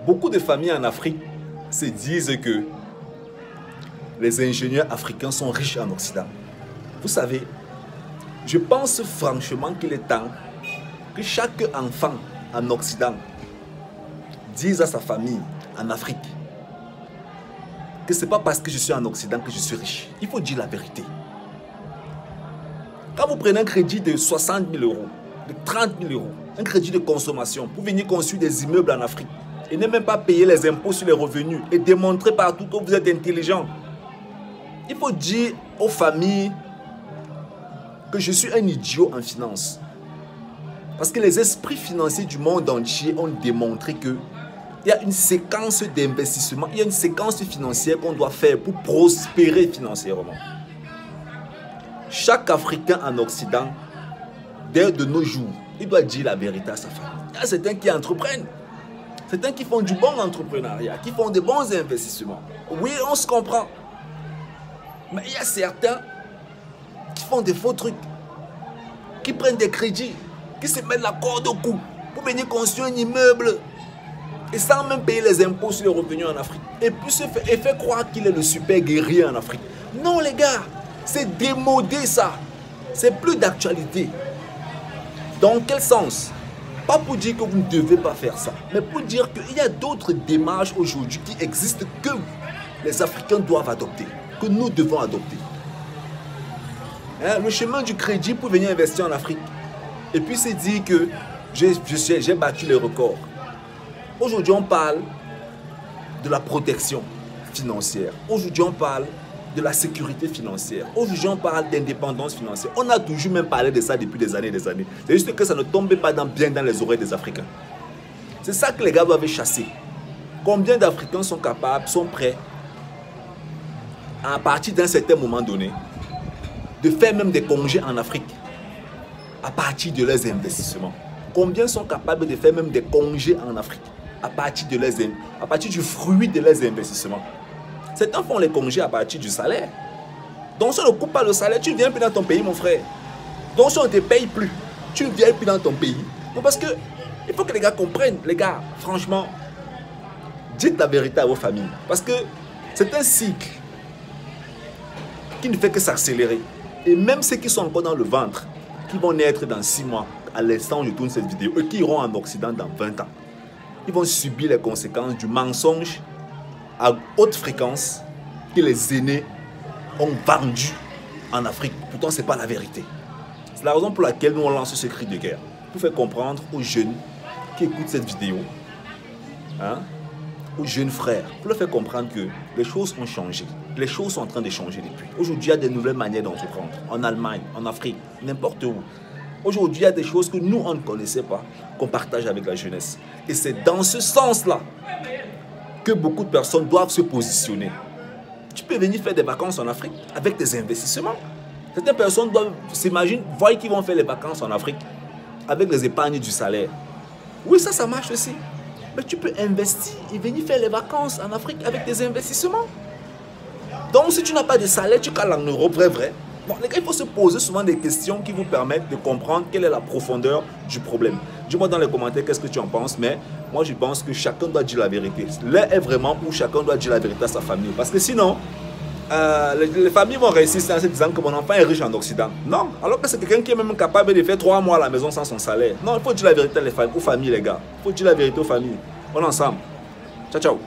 Beaucoup de familles en Afrique se disent que les ingénieurs africains sont riches en Occident. Vous savez, je pense franchement qu'il est temps que chaque enfant en Occident dise à sa famille en Afrique que ce n'est pas parce que je suis en Occident que je suis riche. Il faut dire la vérité. Quand vous prenez un crédit de 60 000 euros, de 30 000 euros, un crédit de consommation pour venir construire des immeubles en Afrique et ne même pas payer les impôts sur les revenus et démontrer partout que vous êtes intelligent, il faut dire aux familles que je suis un idiot en finance. Parce que les esprits financiers du monde entier ont démontré que il y a une séquence d'investissement, il y a une séquence financière qu'on doit faire pour prospérer financièrement. Chaque Africain en Occident, dès de nos jours, il doit dire la vérité à sa famille. Il y a certains qui entreprennent, certains qui font du bon entrepreneuriat, qui font de bons investissements. Oui, on se comprend. Mais il y a certains qui font des faux trucs, qui prennent des crédits, qui se mettent la corde au cou pour venir construire un immeuble et sans même payer les impôts sur les revenus en Afrique. Et puis fait croire qu'il est le super guerrier en Afrique. Non les gars, c'est démodé ça. C'est plus d'actualité. Dans quel sens? Pas pour dire que vous ne devez pas faire ça, mais pour dire qu'il y a d'autres démarches aujourd'hui qui existent que les Africains doivent adopter, que nous devons adopter. Hein, le chemin du crédit pour venir investir en Afrique. Et puis c'est dit que j'ai battu les records. Aujourd'hui, on parle de la protection financière. Aujourd'hui, on parle de la sécurité financière. Aujourd'hui, on parle d'indépendance financière. On a toujours même parlé de ça depuis des années et des années. C'est juste que ça ne tombe pas bien dans les oreilles des Africains. C'est ça que les gars doivent chasser. Combien d'Africains sont capables, sont prêts, à partir d'un certain moment donné, de faire même des congés en Afrique à partir de leurs investissements? Combien sont capables de faire même des congés en Afrique à partir du fruit de leurs investissements? Certains font les congés à partir du salaire. Donc si on ne coupe pas le salaire, tu ne viens plus dans ton pays, mon frère. Donc si on ne te paye plus, tu ne viens plus dans ton pays. Donc parce que il faut que les gars comprennent. Les gars, franchement, dites la vérité à vos familles. Parce que c'est un cycle qui ne fait que s'accélérer. Et même ceux qui sont encore dans le ventre, qui vont naître dans 6 mois, à l'instant où je tourne cette vidéo, eux qui iront en Occident dans 20 ans, ils vont subir les conséquences du mensonge à haute fréquence que les aînés ont vendu en Afrique. Pourtant, ce n'est pas la vérité. C'est la raison pour laquelle nous on lance ce cri de guerre. Pour faire comprendre aux jeunes qui écoutent cette vidéo, hein, aux jeunes frères, pour leur faire comprendre que les choses ont changé. Les choses sont en train de changer depuis. Aujourd'hui, il y a de nouvelles manières d'entreprendre. En Allemagne, en Afrique, n'importe où. Aujourd'hui, il y a des choses que nous, on ne connaissait pas, qu'on partage avec la jeunesse. Et c'est dans ce sens-là que beaucoup de personnes doivent se positionner. Tu peux venir faire des vacances en Afrique avec tes investissements. Certaines personnes doivent s'imaginer, voient qu'ils vont faire les vacances en Afrique avec les épargnes du salaire. Oui, ça marche aussi. Mais tu peux investir et venir faire les vacances en Afrique avec tes investissements. Donc, si tu n'as pas de salaire, tu cales en Europe, vrai. Bon, les gars, il faut se poser souvent des questions qui vous permettent de comprendre quelle est la profondeur du problème. Dis-moi dans les commentaires qu'est-ce que tu en penses, mais moi je pense que chacun doit dire la vérité. L'heure est vraiment où chacun doit dire la vérité à sa famille. Parce que sinon, les familles vont réussir en se disant que mon enfant est riche en Occident. Non, alors que c'est quelqu'un qui est même capable de faire 3 mois à la maison sans son salaire. Non, il faut dire la vérité aux familles, les gars. Il faut dire la vérité aux familles. On est ensemble. Ciao, ciao.